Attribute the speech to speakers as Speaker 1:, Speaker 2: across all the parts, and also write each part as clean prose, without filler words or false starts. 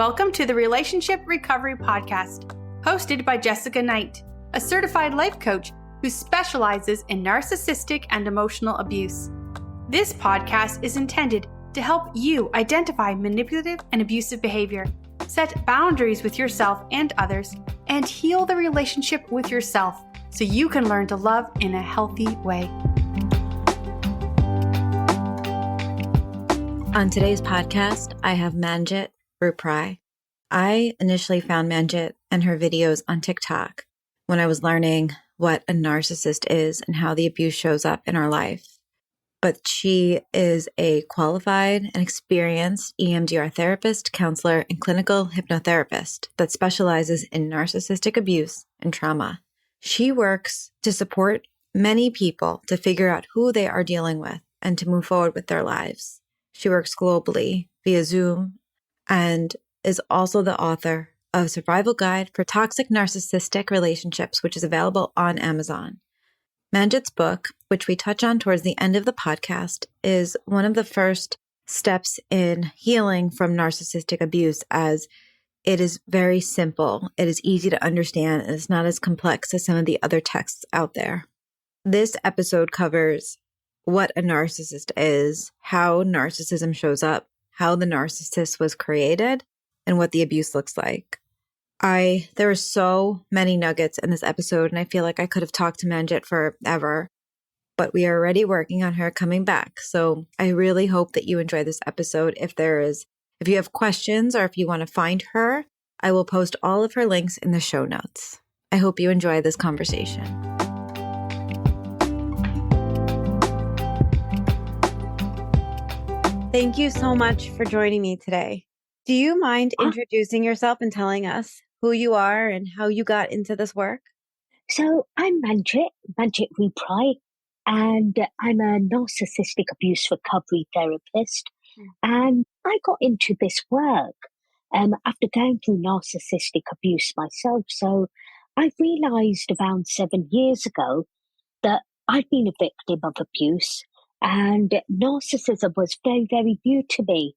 Speaker 1: Welcome to the Relationship Recovery Podcast, hosted by Jessica Knight, a certified life coach who specializes in narcissistic and emotional abuse. This podcast is intended to help you identify manipulative and abusive behavior, set boundaries with yourself and others, and heal the relationship with yourself so you can learn to love in a healthy way.
Speaker 2: On today's podcast, I have Manjit, Ruprai. I initially found Manjit and her videos on TikTok when I was learning what a narcissist is and how the abuse shows up in our life. But she is a qualified and experienced EMDR therapist, counselor, and clinical hypnotherapist that specializes in narcissistic abuse and trauma. She works to support many people to figure out who they are dealing with and to move forward with their lives. She works globally via Zoom and is also the author of Survival Guide for Toxic Narcissistic Relationships, which is available on Amazon. Manjit's book, which we touch on towards the end of the podcast, is one of the first steps in healing from narcissistic abuse, as it is very simple, it is easy to understand, and it's not as complex as some of the other texts out there. This episode covers what a narcissist is, how narcissism shows up, how the narcissist was created, and what the abuse looks like. There are so many nuggets in this episode, and I feel like I could have talked to Manjit forever, but we are already working on her coming back. So I really hope that you enjoy this episode. If you have questions or if you want to find her, I will post all of her links in the show notes. I hope you enjoy this conversation. Thank you so much for joining me today. Do you mind introducing yourself and telling us who you are and how you got into this work?
Speaker 3: So I'm Manjit Ruprai, and I'm a narcissistic abuse recovery therapist. And I got into this work after going through narcissistic abuse myself. So I realized around 7 years ago that I'd been a victim of abuse, and narcissism was very, very new to me.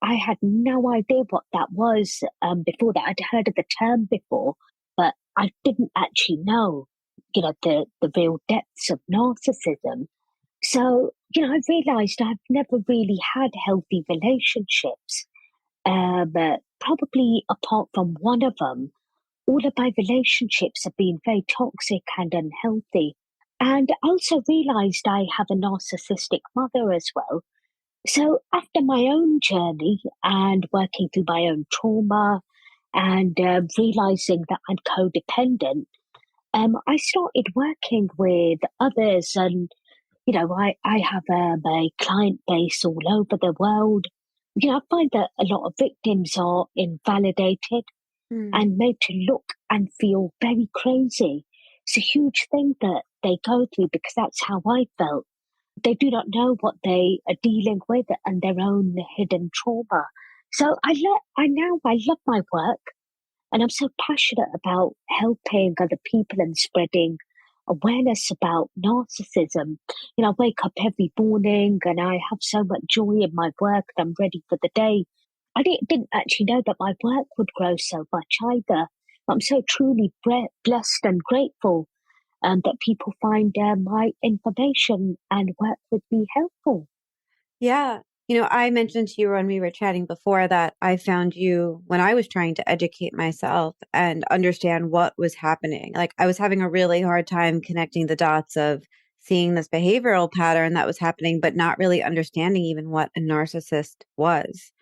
Speaker 3: I had no idea what that was before that. I'd heard of the term before, but I didn't actually know, the real depths of narcissism. So, I realized I've never really had healthy relationships. But probably apart from one of them, all of my relationships have been very toxic and unhealthy. And I also realized I have a narcissistic mother as well. So after my own journey and working through my own trauma and realizing that I'm codependent, I started working with others. And, I have a client base all over the world. I find that a lot of victims are invalidated and made to look and feel very crazy. It's a huge thing that they go through because that's how I felt. They do not know what they are dealing with and their own hidden trauma. So I love my work, and I'm so passionate about helping other people and spreading awareness about narcissism. I wake up every morning and I have so much joy in my work that I'm ready for the day. I didn't actually know that my work would grow so much either. I'm so truly blessed and grateful that people find my information and work with me helpful.
Speaker 2: Yeah. I mentioned to you when we were chatting before that I found you when I was trying to educate myself and understand what was happening. Like I was having a really hard time connecting the dots of seeing this behavioral pattern that was happening, but not really understanding even what a narcissist was.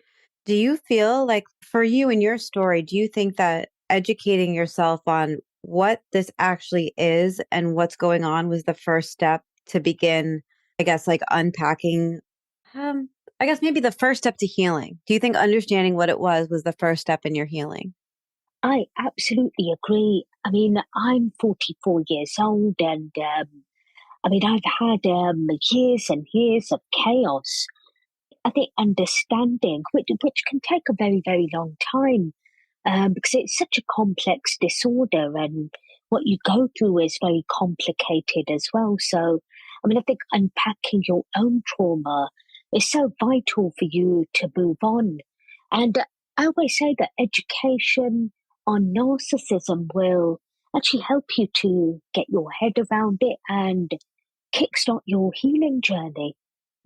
Speaker 2: Do you feel like for you in your story, do you think that educating yourself on what this actually is and what's going on was the first step to begin, I guess, like unpacking, I guess maybe the first step to healing? Do you think understanding what it was the first step in your healing?
Speaker 3: I absolutely agree. I mean, I'm 44 years old and I've had years and years of chaos. I think understanding, which can take a very, very long time because it's such a complex disorder and what you go through is very complicated as well. So, I think unpacking your own trauma is so vital for you to move on. And I always say that education on narcissism will actually help you to get your head around it and kickstart your healing journey.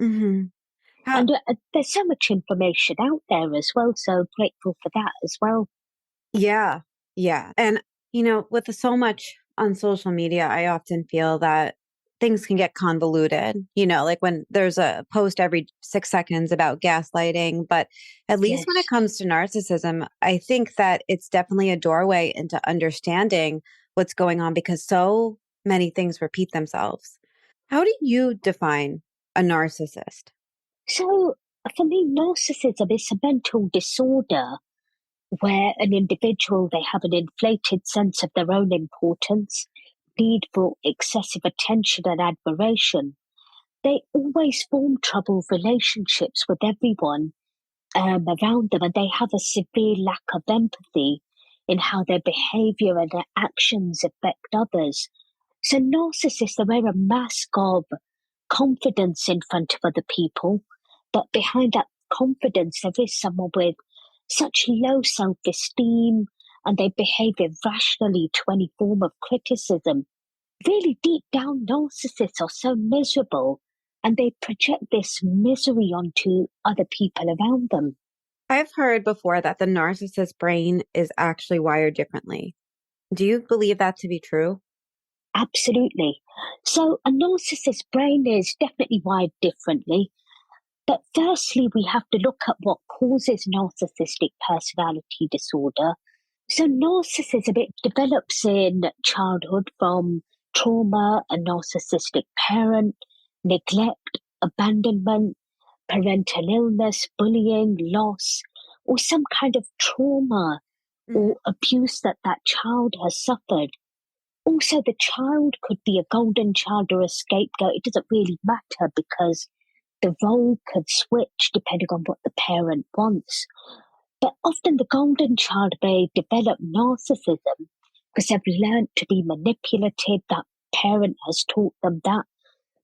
Speaker 2: Mm-hmm.
Speaker 3: And there's so much information out there as well. So grateful for that as well.
Speaker 2: Yeah. Yeah. And, with so much on social media, I often feel that things can get convoluted, like when there's a post every 6 seconds about gaslighting. But at least when it
Speaker 3: Yes.
Speaker 2: comes to narcissism, I think that it's definitely a doorway into understanding what's going on because so many things repeat themselves. How do you define a narcissist?
Speaker 3: So for me, narcissism is a mental disorder where an individual, they have an inflated sense of their own importance, need for excessive attention and admiration. They always form troubled relationships with everyone around them, and they have a severe lack of empathy in how their behavior and their actions affect others. So narcissists, they wear a mask of confidence in front of other people, but behind that confidence, there is someone with such low self esteem and they behave irrationally to any form of criticism. Really deep down, narcissists are so miserable and they project this misery onto other people around them.
Speaker 2: I've heard before that the narcissist brain is actually wired differently. Do you believe that to be true?
Speaker 3: Absolutely. So, a narcissist's brain is definitely wired differently. But firstly, we have to look at what causes narcissistic personality disorder. So, narcissism, it develops in childhood from trauma, a narcissistic parent, neglect, abandonment, parental illness, bullying, loss, or some kind of trauma
Speaker 2: Mhm.
Speaker 3: or abuse that that child has suffered. Also, the child could be a golden child or a scapegoat. It doesn't really matter because the role could switch depending on what the parent wants. But often the golden child may develop narcissism because they've learned to be manipulative. That parent has taught them that.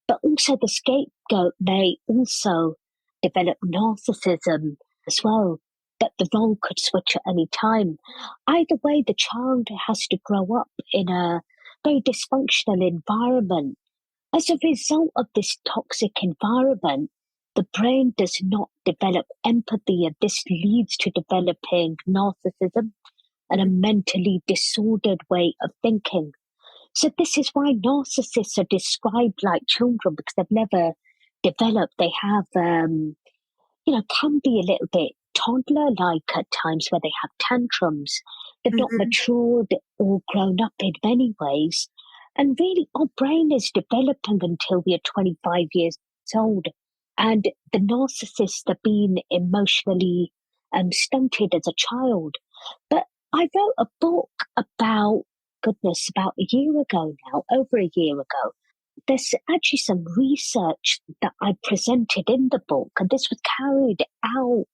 Speaker 3: But also the scapegoat may also develop narcissism as well. But the role could switch at any time. Either way, the child has to grow up in a very dysfunctional environment. As a result of this toxic environment, the brain does not develop empathy, and this leads to developing narcissism and a mentally disordered way of thinking. So, this is why narcissists are described like children because they've never developed. They have, can be a little bit toddler like at times where they have tantrums. They've not
Speaker 2: Mhm.
Speaker 3: matured or grown up in many ways. And really, our brain is developing until we are 25 years old. And the narcissists have been emotionally stunted as a child. But I wrote a book about, goodness, about a year ago now, over a year ago. There's actually some research that I presented in the book, and this was carried out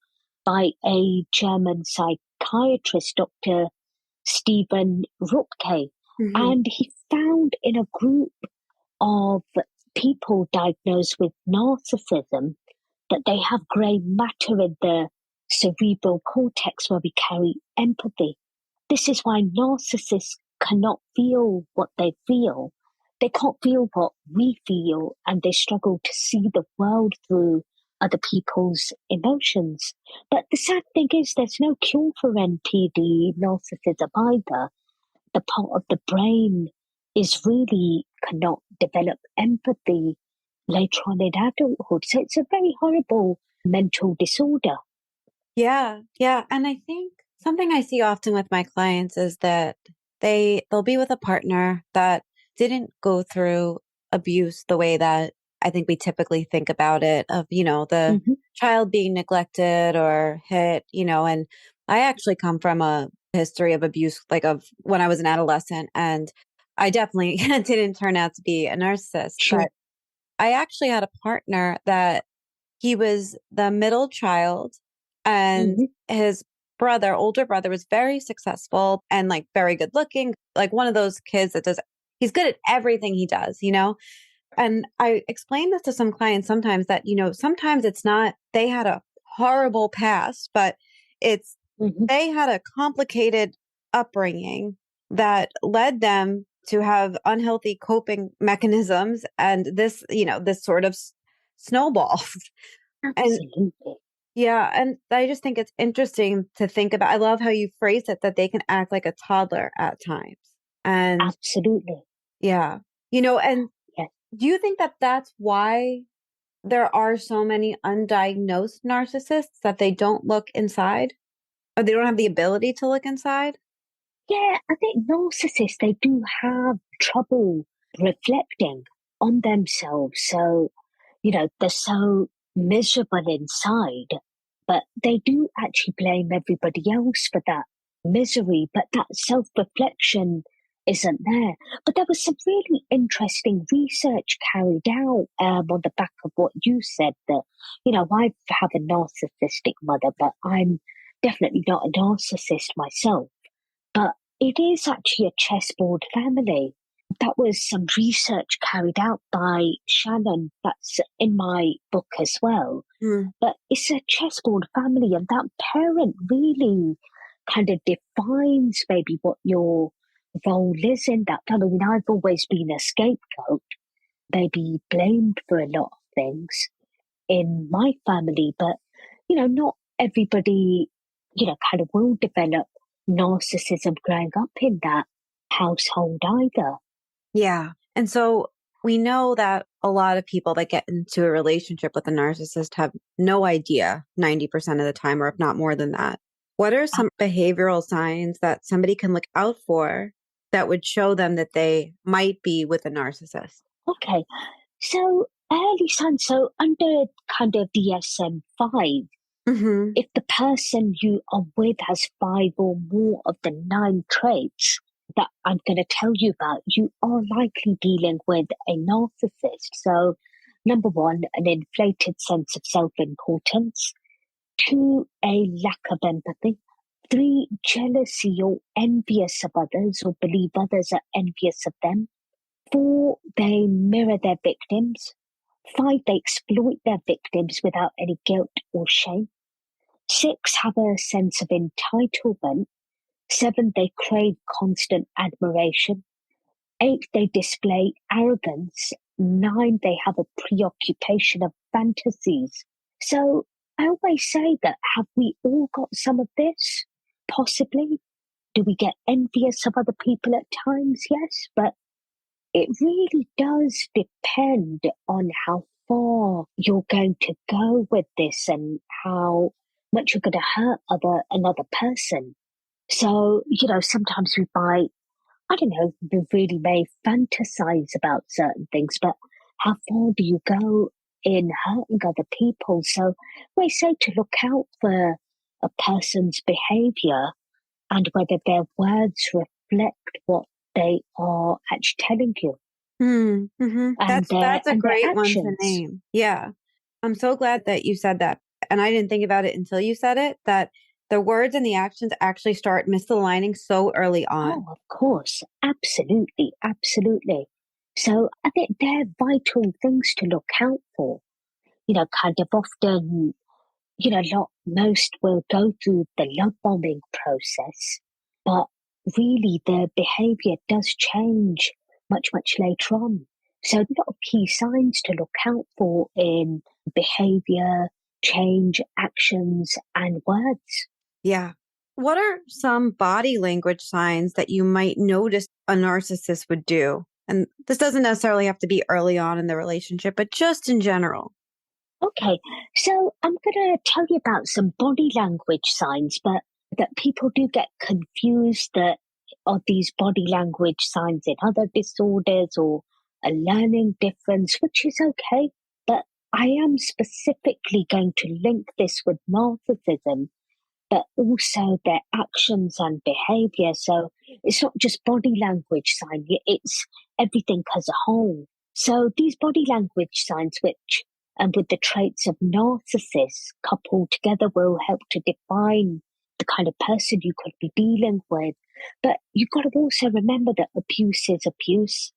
Speaker 3: by a German psychiatrist, Dr. Stephen Rupke.
Speaker 2: Mhm.
Speaker 3: And he found in a group of people diagnosed with narcissism that they have grey matter in the cerebral cortex where we carry empathy. This is why narcissists cannot feel what they feel. They can't feel what we feel, and they struggle to see the world through other people's emotions. But the sad thing is, there's no cure for NPD narcissism either. The part of the brain is really cannot develop empathy later on in adulthood. So it's a very horrible mental disorder.
Speaker 2: Yeah, yeah. And I think something I see often with my clients is that they'll be with a partner that didn't go through abuse the way that I think we typically think about it of, the
Speaker 3: Hmm.
Speaker 2: child being neglected or hit, and I actually come from a history of abuse, like of when I was an adolescent, and I definitely didn't turn out to be a narcissist,
Speaker 3: Sure.
Speaker 2: but I actually had a partner that he was the middle child, and
Speaker 3: Hmm.
Speaker 2: his older brother, was very successful and like very good looking, like one of those kids that he's good at everything he does, And I explain this to some clients sometimes that, sometimes it's not, they had a horrible past, but it's they had a complicated upbringing that led them to have unhealthy coping mechanisms. And this sort of snowballs. And
Speaker 3: Absolutely.
Speaker 2: yeah, and I just think it's interesting to think about. I love how you phrase it, that they can act like a toddler at times. And
Speaker 3: Absolutely.
Speaker 2: yeah, and
Speaker 3: Yes.
Speaker 2: do you think that that's why there are so many undiagnosed narcissists, that they don't look inside, or they don't have the ability to look inside?
Speaker 3: Yeah, I think narcissists, they do have trouble reflecting on themselves. So, they're so miserable inside, but they do actually blame everybody else for that misery, but that self reflection isn't there. But there was some really interesting research carried out on the back of what you said that, I have a narcissistic mother, but I'm definitely not a narcissist myself. But it is actually a chessboard family. That was some research carried out by Shannon, that's in my book as well.
Speaker 2: Mm.
Speaker 3: But it's a chessboard family, and that parent really kind of defines maybe what your role is in that family. I mean, I've always been a scapegoat, maybe blamed for a lot of things in my family, but not everybody, kind of will develop narcissism growing up in that household either.
Speaker 2: Yeah. And so we know that a lot of people that get into a relationship with a narcissist have no idea 90% of the time, or if not more than that. What are some behavioral signs that somebody can look out for that would show them that they might be with a narcissist?
Speaker 3: Okay, so early signs, so under kind of DSM-5,
Speaker 2: Mm-hmm.
Speaker 3: if the person you are with has 5 or more of the 9 traits that I'm going to tell you about, you are likely dealing with a narcissist. So, number 1, an inflated sense of self-importance. 2, a lack of empathy. 3, jealousy or envious of others, or believe others are envious of them. 4, they mirror their victims. 5, they exploit their victims without any guilt or shame. 6, have a sense of entitlement. 7, they crave constant admiration. 8, they display arrogance. 9, they have a preoccupation of fantasies. So I always say that, have we all got some of this? Possibly. Do we get envious of other people at times? Yes, but it really does depend on how far you're going to go with this and how much you're going to hurt another person. So, sometimes I don't know, we really may fantasize about certain things, but how far do you go in hurting other people? So we say to look out for a person's behavior and whether their words reflect what they are actually telling you.
Speaker 2: Mm-hmm. That's a
Speaker 3: And their
Speaker 2: great one to
Speaker 3: actions.
Speaker 2: name. Yeah. I'm so glad that you said that. And I didn't think about it until you said it, that the words and the actions actually start misaligning so early
Speaker 3: Oh,
Speaker 2: on.
Speaker 3: of course. Absolutely. Absolutely. So I think they're vital things to look out for. Kind of often, most will go through the love bombing process, but really their behavior does change much, much later on. So a lot of key signs to look out for in behavior, change, actions, and words.
Speaker 2: Yeah. What are some body language signs that you might notice a narcissist would do? And this doesn't necessarily have to be early on in the relationship, but just in general.
Speaker 3: Okay, so I'm going to tell you about some body language signs, but that people do get confused that are these body language signs in other disorders or a learning difference, which is okay. But I am specifically going to link this with narcissism, but also their actions and behavior. So it's not just body language sign, it's everything as a whole. So these body language signs, which and with the traits of narcissists coupled together, will help to define the kind of person you could be dealing with. But you've got to also remember that abuse is abuse,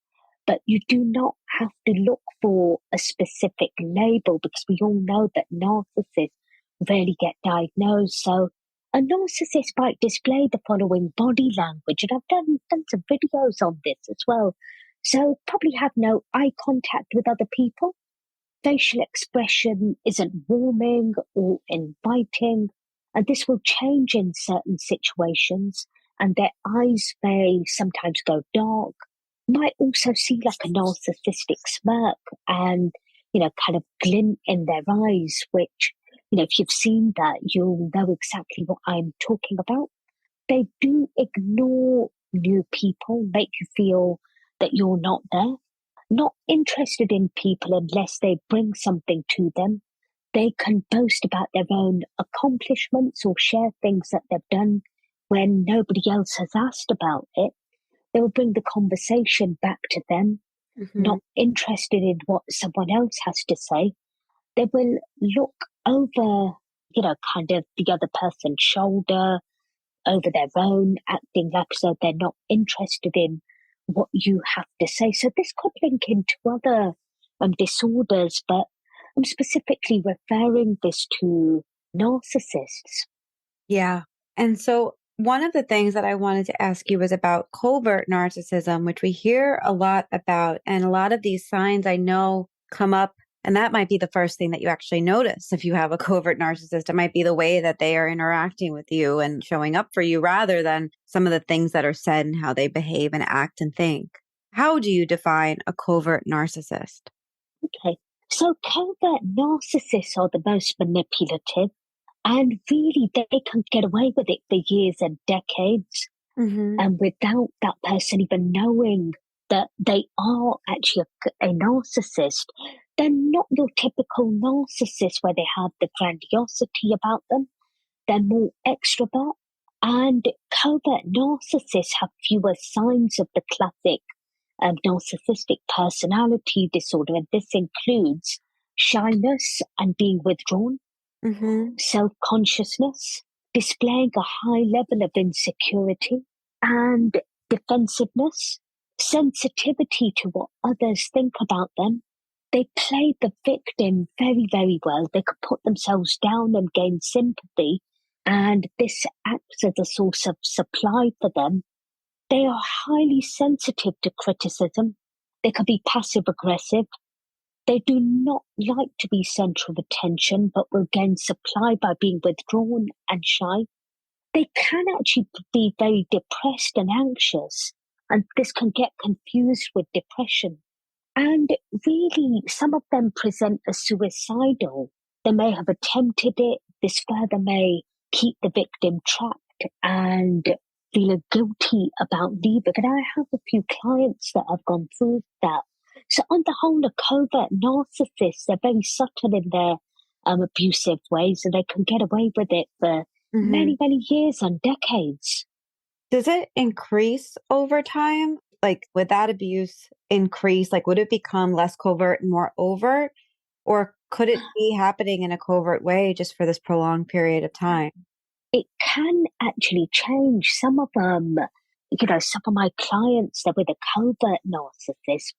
Speaker 3: but you do not have to look for a specific label, because we all know that narcissists rarely get diagnosed. So A narcissist might display the following body language, and I've done some videos on this as well. So probably have no eye contact with other people. Facial expression isn't warming or inviting, and this will change in certain situations, and their eyes may sometimes go dark. Might also see like a narcissistic smirk and, kind of glint in their eyes, which, if you've seen that, you'll know exactly what I'm talking about. They do ignore new people, make you feel that you're not there, not interested in people unless they bring something to them. They can boast about their own accomplishments or share things that they've done when nobody else has asked about it. They will bring the conversation back to them, not interested in what someone else has to say. They will look over, kind of the other person's shoulder, over their own, acting like so they're not interested in what you have to say. So this could link into other disorders, but I'm specifically referring this to narcissists.
Speaker 2: Yeah. And so one of the things that I wanted to ask you was about covert narcissism, which we hear a lot about. And a lot of these signs I know come up. And that might be the first thing that you actually notice if you have a covert narcissist. It might be the way that they are interacting with you and showing up for you rather than some of the things that are said and how they behave and act and think. How do you define a covert narcissist?
Speaker 3: Okay. So covert narcissists are the most manipulative, and really they can get away with it for years and decades. And without that person even knowing that they are actually a narcissist, they're not your typical narcissist where they have the grandiosity about them. They're more extrovert, and covert narcissists have fewer signs of the classic narcissistic personality disorder, and this includes shyness and being withdrawn, self-consciousness, displaying a high level of insecurity, and defensiveness, sensitivity to what others think about them. They play the victim very, very well. They could put themselves down and gain sympathy, and this acts as a source of supply for them. They are highly sensitive to criticism. They can be passive aggressive. They do not like to be center of attention, but will gain supply by being withdrawn and shy. They can actually be very depressed and anxious, and this can get confused with depression. And really, some of them present as suicidal. They may have attempted it. This further may keep the victim trapped and feeling guilty about leaving. And I have a few clients that have gone through that. So on the whole, the covert narcissists, they're very subtle in their abusive ways, and they can get away with it for many, many years and decades.
Speaker 2: Does it increase over time? Like, would that abuse increase? Like, would it become less covert and more overt? Or could it be happening in a covert way just for this prolonged period of time?
Speaker 3: It can actually change. Some of them, some of my clients, they're with a covert narcissist,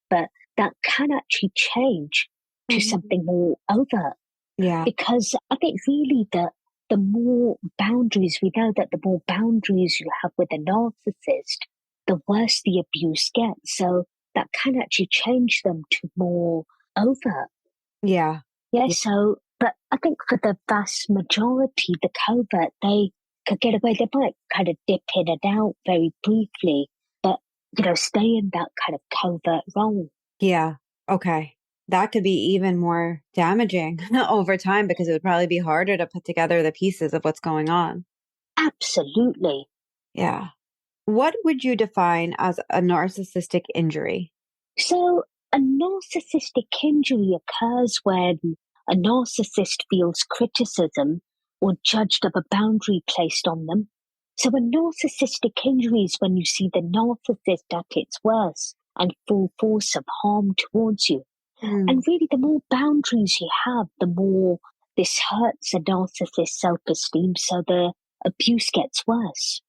Speaker 3: but that can actually change to something more overt.
Speaker 2: Yeah.
Speaker 3: Because I think really the more boundaries, we know that the more boundaries you have with a narcissist, the worse the abuse gets. So that can actually change them to more overt.
Speaker 2: Yeah.
Speaker 3: Yeah, so, but I think for the vast majority, the covert, they could get away. They might kind of dip in and out very briefly, but, stay in that kind of covert role.
Speaker 2: Yeah. Okay. That could be even more damaging over time because it would probably be harder to put together the pieces of what's going on.
Speaker 3: Absolutely.
Speaker 2: Yeah. What would you define as a narcissistic injury?
Speaker 3: So a narcissistic injury occurs when a narcissist feels criticism or judged of a boundary placed on them. So a narcissistic injury is when you see the narcissist at its worst and full force of harm towards you. And really, the more boundaries you have, the more this hurts a narcissist's self-esteem, so the abuse gets worse.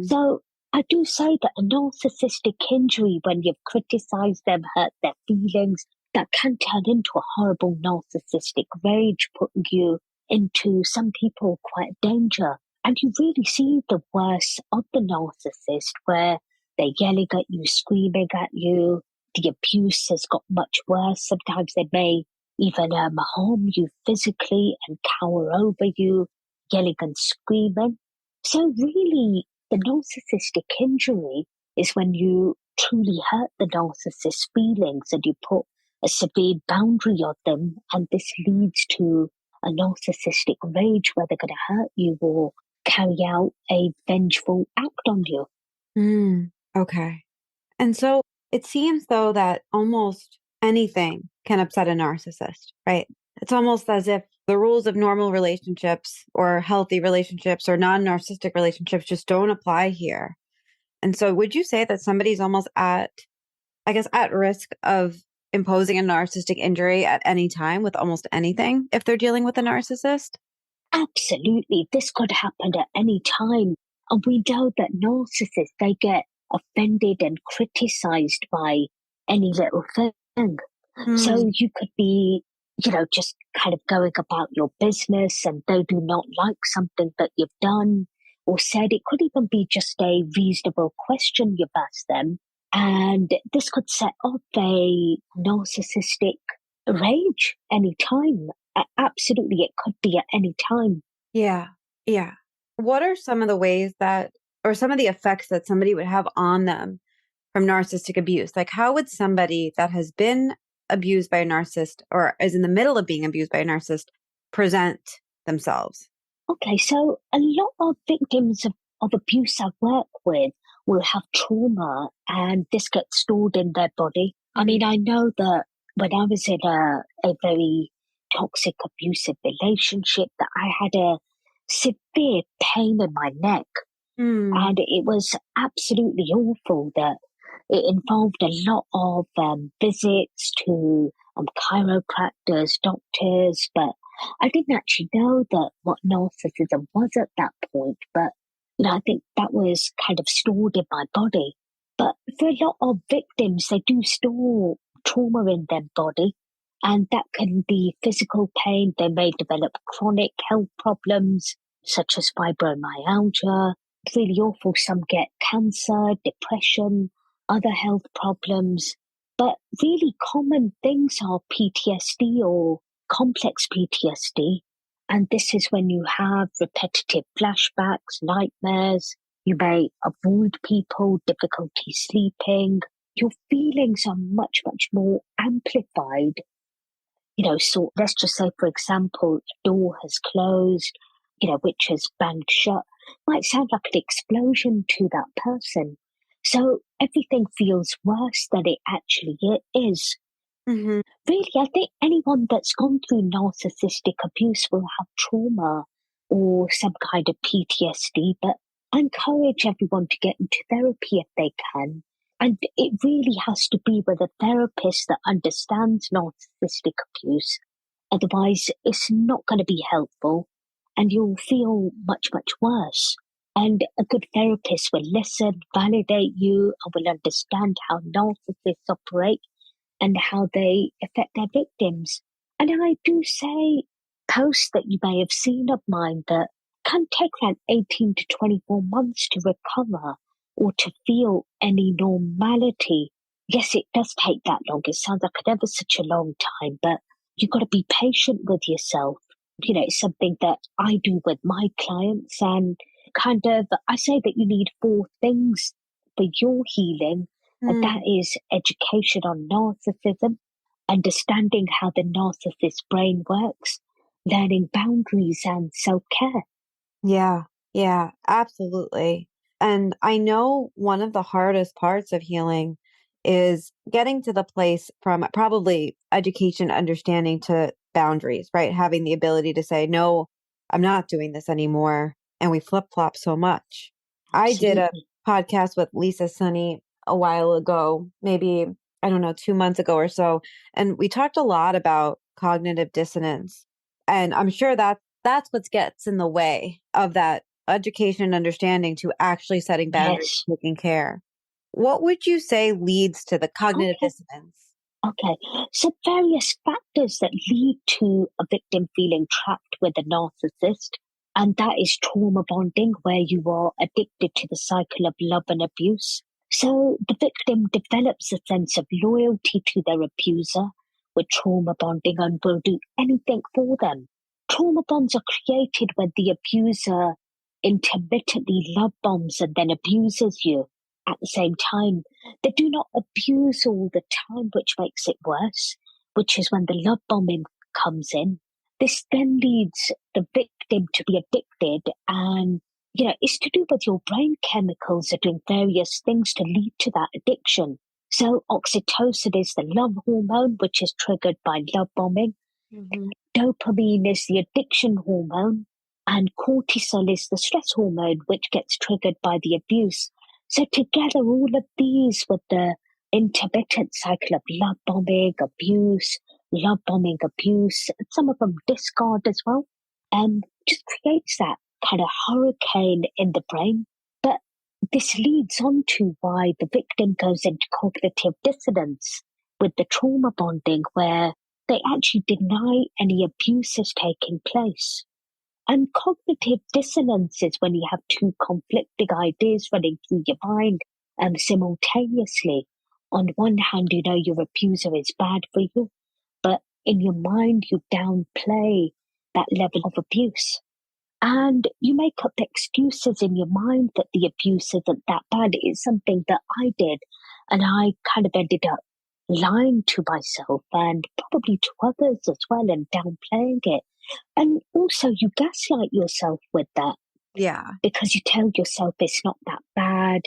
Speaker 3: So I do say that a narcissistic injury, when you've criticized them, hurt their feelings, that can turn into a horrible narcissistic rage, putting you into, some people, quite danger. And you really see the worst of the narcissist where they're yelling at you, screaming at you. The abuse has got much worse. Sometimes they may even harm you physically and cower over you, yelling and screaming. So really, the narcissistic injury is when you truly hurt the narcissist's feelings and you put a severe boundary on them, and this leads to a narcissistic rage where they're going to hurt you or carry out a vengeful act on you.
Speaker 2: Okay. And so it seems though that almost anything can upset a narcissist, right? It's almost as if the rules of normal relationships or healthy relationships or non-narcissistic relationships just don't apply here. And so would you say that somebody's almost at risk of imposing a narcissistic injury at any time with almost anything if they're dealing with a narcissist?
Speaker 3: Absolutely. This could happen at any time. And we know that narcissists, they get offended and criticized by any little thing. So you could be, just kind of going about your business and they do not like something that you've done or said. It could even be just a reasonable question you've asked them. And this could set off a narcissistic rage anytime. Absolutely, it could be at any time.
Speaker 2: Yeah. Yeah. What are some of the ways that, or some of the effects that somebody would have on them from narcissistic abuse? Like, how would somebody that has been abused by a narcissist or is in the middle of being abused by a narcissist present themselves?
Speaker 3: Okay, so a lot of victims of abuse I work with will have trauma and this gets stored in their body. I mean, I know that when I was in a very toxic, abusive relationship, that I had a severe pain in my neck. And it was absolutely awful that it involved a lot of visits to chiropractors, doctors, but I didn't actually know that what narcissism was at that point. But I think that was kind of stored in my body. But for a lot of victims, they do store trauma in their body, and that can be physical pain. They may develop chronic health problems such as fibromyalgia. Really awful. Some get cancer, depression, other health problems. But really common things are PTSD or complex PTSD. And this is when you have repetitive flashbacks, nightmares. You may avoid people, difficulty sleeping. Your feelings are much, much more amplified. So let's just say, for example, a door has closed, which has banged shut. Might sound like an explosion to that person. So everything feels worse than it actually is.
Speaker 2: Mm-hmm.
Speaker 3: Really, I think anyone that's gone through narcissistic abuse will have trauma or some kind of PTSD, but I encourage everyone to get into therapy if they can. And it really has to be with a therapist that understands narcissistic abuse. Otherwise, it's not going to be helpful and you'll feel much, much worse. And a good therapist will listen, validate you, and will understand how narcissists operate and how they affect their victims. And I do say posts that you may have seen of mine that can take around 18 to 24 months to recover or to feel any normality. Yes, it does take that long. It sounds like ever such a long time, but you've got to be patient with yourself. It's something that I do with my clients, and kind of, I say that you need 4 things for your healing. And that is education on narcissism, understanding how the narcissist brain works, learning boundaries and self-care.
Speaker 2: Yeah, absolutely. And I know one of the hardest parts of healing is getting to the place from probably education, understanding to boundaries, right? Having the ability to say, no, I'm not doing this anymore. And we flip flop so much. I did a podcast with Lisa Sunny a while ago, maybe, I don't know, 2 months ago or so. And we talked a lot about cognitive dissonance. And I'm sure that's what gets in the way of that education and understanding to actually setting boundaries, taking care. What would you say leads to the cognitive dissonance?
Speaker 3: Okay, so various factors that lead to a victim feeling trapped with a narcissist. And that is trauma bonding, where you are addicted to the cycle of love and abuse. So the victim develops a sense of loyalty to their abuser with trauma bonding and will do anything for them. Trauma bonds are created when the abuser intermittently love bombs and then abuses you at the same time. They do not abuse all the time, which makes it worse, which is when the love bombing comes in. This then leads the victim to be addicted, and it's to do with your brain chemicals are doing various things to lead to that addiction. So oxytocin is the love hormone, which is triggered by love bombing.
Speaker 2: Mm-hmm.
Speaker 3: Dopamine is the addiction hormone, and cortisol is the stress hormone, which gets triggered by the abuse. So together, all of these with the intermittent cycle of love bombing, abuse, love bombing, abuse, and some of them discard as well, just creates that kind of hurricane in the brain. But this leads on to why the victim goes into cognitive dissonance with the trauma bonding, where they actually deny any abuse is taking place. And cognitive dissonance is when you have two conflicting ideas running through your mind simultaneously. On one hand, your abuser is bad for you, but in your mind, you downplay that level of abuse. And you make up excuses in your mind that the abuse isn't that bad. It's something that I did. And I kind of ended up lying to myself and probably to others as well and downplaying it. And also you gaslight yourself with that.
Speaker 2: Yeah.
Speaker 3: Because you tell yourself it's not that bad,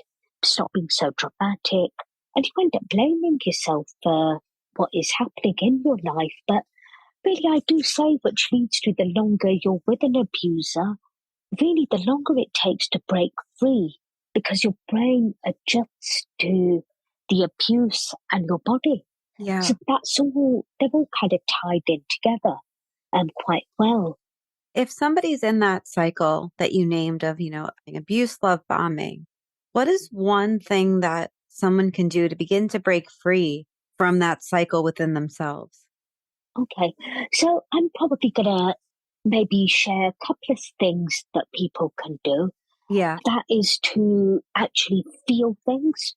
Speaker 3: stop being so dramatic. And you end up blaming yourself for what is happening in your life. But really, I do say, which leads to the longer you're with an abuser, really the longer it takes to break free, because your brain adjusts to the abuse and your body.
Speaker 2: Yeah.
Speaker 3: So they're all kind of tied in together quite well.
Speaker 2: If somebody's in that cycle that you named of, abuse, love bombing, what is one thing that someone can do to begin to break free from that cycle within themselves?
Speaker 3: Okay, so I'm probably going to maybe share a couple of things that people can do.
Speaker 2: Yeah.
Speaker 3: That is to actually feel things.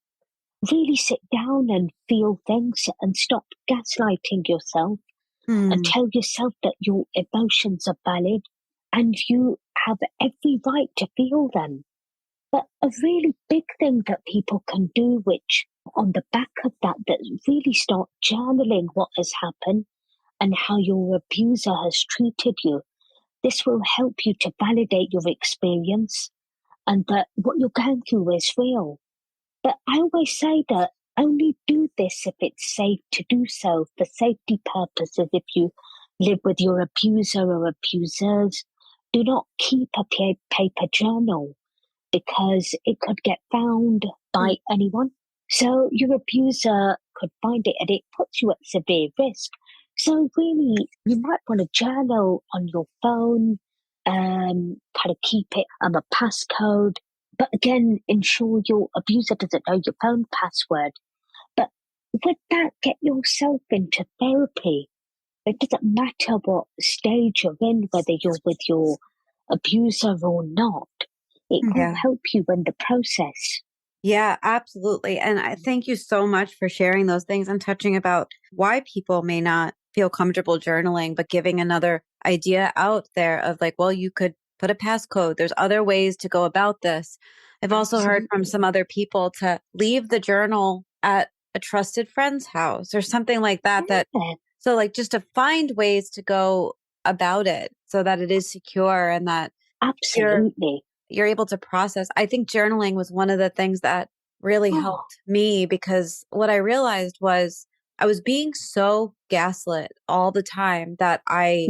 Speaker 3: Really sit down and feel things and stop gaslighting yourself and tell yourself that your emotions are valid and you have every right to feel them. But a really big thing that people can do, which on the back of that really start journaling what has happened and how your abuser has treated you. This will help you to validate your experience and that what you're going through is real. But I always say that only do this if it's safe to do so for safety purposes. If you live with your abuser or abusers, do not keep a paper journal because it could get found by anyone. So your abuser could find it and it puts you at severe risk. So really, you might want to journal on your phone, kind of keep it a passcode. But again, ensure your abuser doesn't know your phone password. But with that, get yourself into therapy. It doesn't matter what stage you're in, whether you're with your abuser or not. It will help you in the process.
Speaker 2: Yeah, absolutely. And I thank you so much for sharing those things and touching about why people may not feel comfortable journaling, but giving another idea out there of like, well, you could put a passcode. There's other ways to go about this. I've also heard from some other people to leave the journal at a trusted friend's house or something like that. So like just to find ways to go about it so that it is secure and that
Speaker 3: absolutely
Speaker 2: you're able to process. I think journaling was one of the things that really helped me because what I realized was I was being so gaslit all the time that I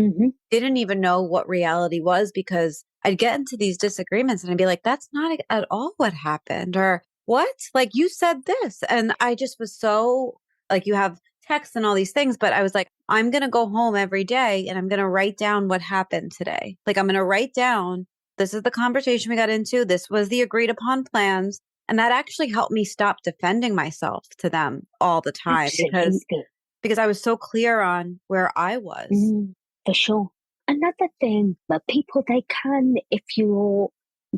Speaker 2: didn't even know what reality was because I'd get into these disagreements and I'd be like, that's not at all what happened or what? Like you said this. And I just was so like, you have texts and all these things, but I was like, I'm going to go home every day and I'm going to write down what happened today. Like I'm going to write down, this is the conversation we got into. This was the agreed upon plans. And that actually helped me stop defending myself to them all the time because I was so clear on where I was.
Speaker 3: For sure. another thing that people, they can, if you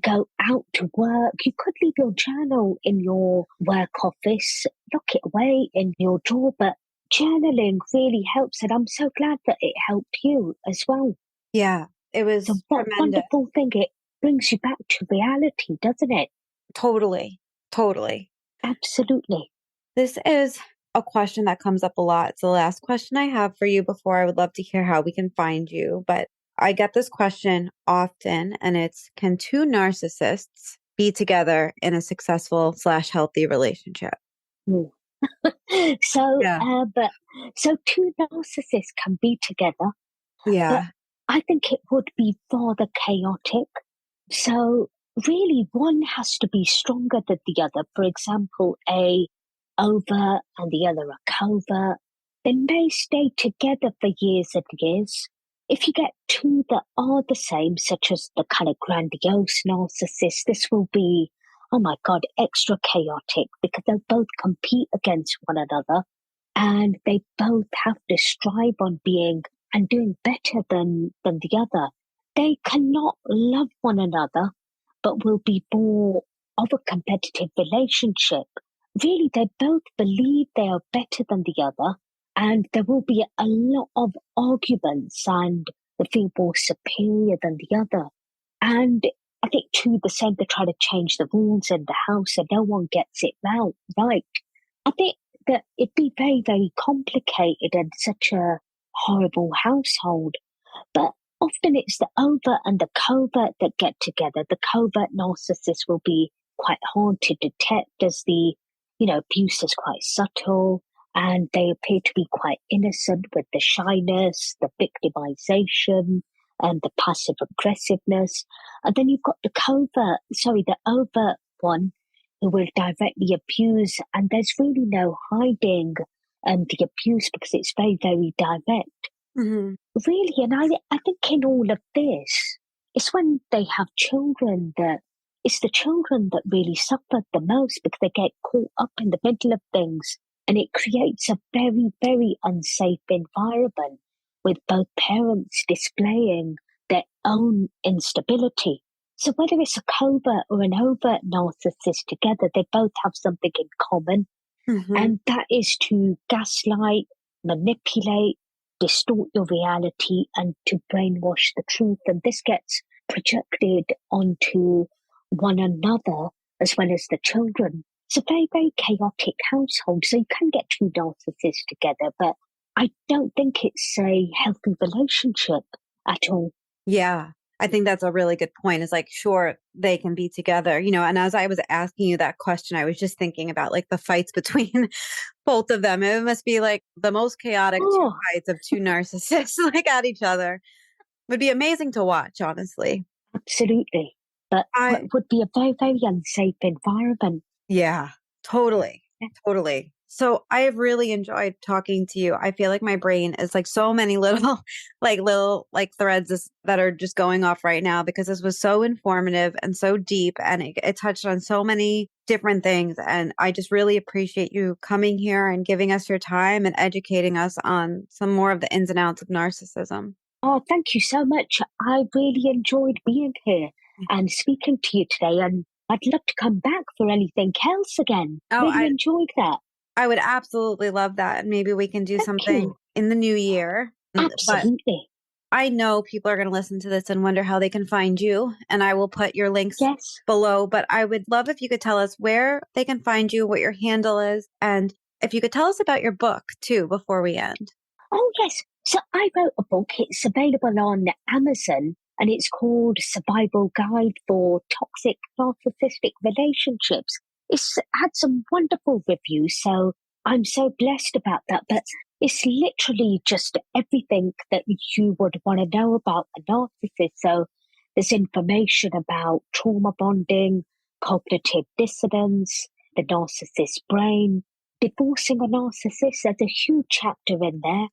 Speaker 3: go out to work, you could leave your journal in your work office, lock it away in your drawer, but journaling really helps. And I'm so glad that it helped you as well.
Speaker 2: Yeah, it
Speaker 3: So
Speaker 2: was
Speaker 3: what
Speaker 2: tremendous.
Speaker 3: wonderful thing. It brings you back to reality, doesn't it?
Speaker 2: Totally. Totally.
Speaker 3: Absolutely.
Speaker 2: This is a question that comes up a lot. It's the last question I have for you before I would love to hear how we can find you. But I get this question often, and it's, can two narcissists be together in a successful / healthy relationship?
Speaker 3: Mm. So,
Speaker 2: Yeah.
Speaker 3: so two narcissists can be together, but
Speaker 2: Yeah.
Speaker 3: I think it would be rather chaotic. So really one has to be stronger than the other. For example, a overt and the other a covert. They may stay together for years and years. If you get two that are the same, such as the kind of grandiose narcissist, this will be, oh my God, extra chaotic because they'll both compete against one another and they both have to strive on being and doing better than the other. They cannot love one another, but will be more of a competitive relationship. Really, they both believe they are better than the other, and there will be a lot of arguments, and they feel more superior than the other. And I think, too, the same, they try to change the rules in the house, and no one gets it right. I think that it'd be very, very complicated and such a horrible household. But often it's the overt and the covert that get together. The covert narcissist will be quite hard to detect as the, abuse is quite subtle and they appear to be quite innocent with the shyness, the victimization, and the passive aggressiveness. And then you've got the overt one who will directly abuse, and there's really no hiding the abuse because it's very, very direct.
Speaker 2: Mm-hmm.
Speaker 3: Really, and I think in all of this, it's when they have children that it's the children that really suffer the most because they get caught up in the middle of things, and it creates a very, very unsafe environment with both parents displaying their own instability. So whether it's a covert or an overt narcissist together, they both have something in common,
Speaker 2: Mm-hmm.
Speaker 3: and that is to gaslight, manipulate, distort your reality, and to brainwash the truth. And this gets projected onto one another as well as the children. It's a very, very chaotic household. So you can get two narcissists together, but I don't think it's a healthy relationship at all.
Speaker 2: Yeah. I think that's a really good point. It's like, sure, they can be together, and as I was asking you that question, I was just thinking about like the fights between both of them. It must be like the most chaotic two fights of two narcissists like at each other. Would be amazing to watch, honestly.
Speaker 3: Absolutely. But it would be a very, very unsafe environment.
Speaker 2: Yeah, totally. Totally. So I have really enjoyed talking to you. I feel like my brain is like so many little threads that are just going off right now because this was so informative and so deep and it touched on so many different things. And I just really appreciate you coming here and giving us your time and educating us on some more of the ins and outs of narcissism.
Speaker 3: Oh, thank you so much. I really enjoyed being here and speaking to you today. And I'd love to come back for anything else again. I enjoyed that.
Speaker 2: I would absolutely love that. And maybe we can do something in the new year.
Speaker 3: Absolutely.
Speaker 2: But I know people are going to listen to this and wonder how they can find you. And I will put your links below. But I would love if you could tell us where they can find you, what your handle is. And if you could tell us about your book too, before we end.
Speaker 3: Oh, yes. So I wrote a book. It's available on Amazon and it's called Survival Guide for Toxic Narcissistic Relationships. It's had some wonderful reviews, so I'm so blessed about that. But it's literally just everything that you would want to know about a narcissist. So there's information about trauma bonding, cognitive dissonance, the narcissist brain, divorcing a narcissist. There's a huge chapter in there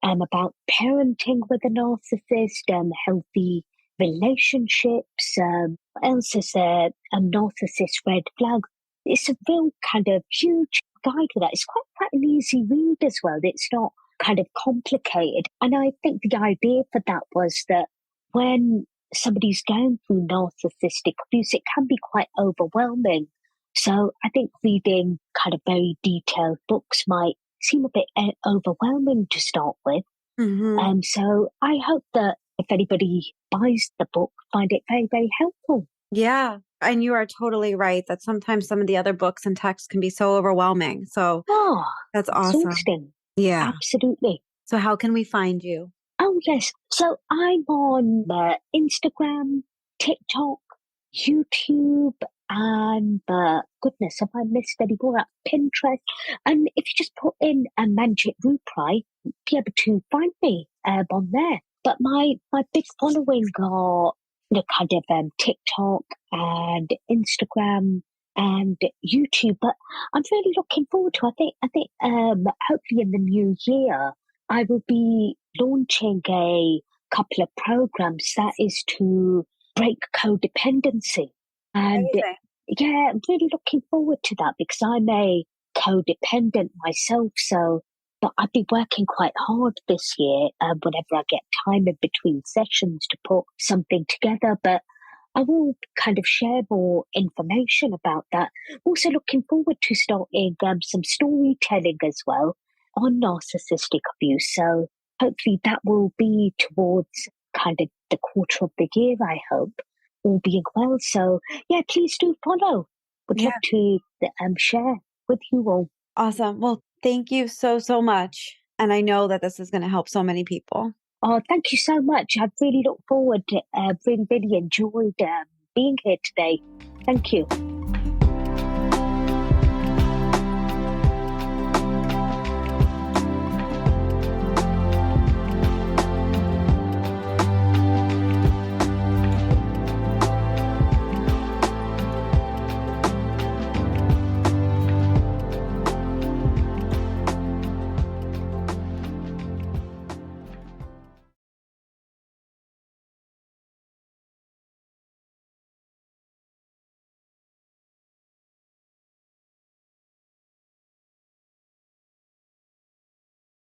Speaker 3: about parenting with a narcissist, healthy relationships. What else is there? A narcissist red flag. It's a real kind of huge guide for that. It's quite an easy read as well. It's not kind of complicated. And I think the idea for that was that when somebody's going through narcissistic abuse, it can be quite overwhelming. So I think reading kind of very detailed books might seem a bit overwhelming to start with.
Speaker 2: Mm-hmm.
Speaker 3: So I hope that if anybody buys the book, find it very, very helpful.
Speaker 2: Yeah. And you are totally right that sometimes some of the other books and texts can be so overwhelming. So that's awesome.
Speaker 3: Exhausting.
Speaker 2: Yeah.
Speaker 3: Absolutely.
Speaker 2: So how can we find you?
Speaker 3: Oh, yes. So I'm on Instagram, TikTok, YouTube, and goodness, have I missed any more? Pinterest. And if you just put in a Manjit Ruprai, you'll be able to find me on there. But my big following are kind of TikTok and Instagram and YouTube. But I'm really looking forward to. I think hopefully in the new year I will be launching a couple of programs that is to break codependency. And yeah, I'm really looking forward to that because I'm a codependent myself. But I've been working quite hard this year whenever I get time in between sessions to put something together. But I will kind of share more information about that. Also looking forward to starting some storytelling as well on narcissistic abuse. So hopefully that will be towards kind of the quarter of the year, I hope, all being well. So yeah, please do follow. Would love to share with you all.
Speaker 2: Awesome. Well, thank you so, so much. And I know that this is going to help so many people.
Speaker 3: Oh, thank you so much. I've really looked forward to, really enjoyed being here today. Thank you.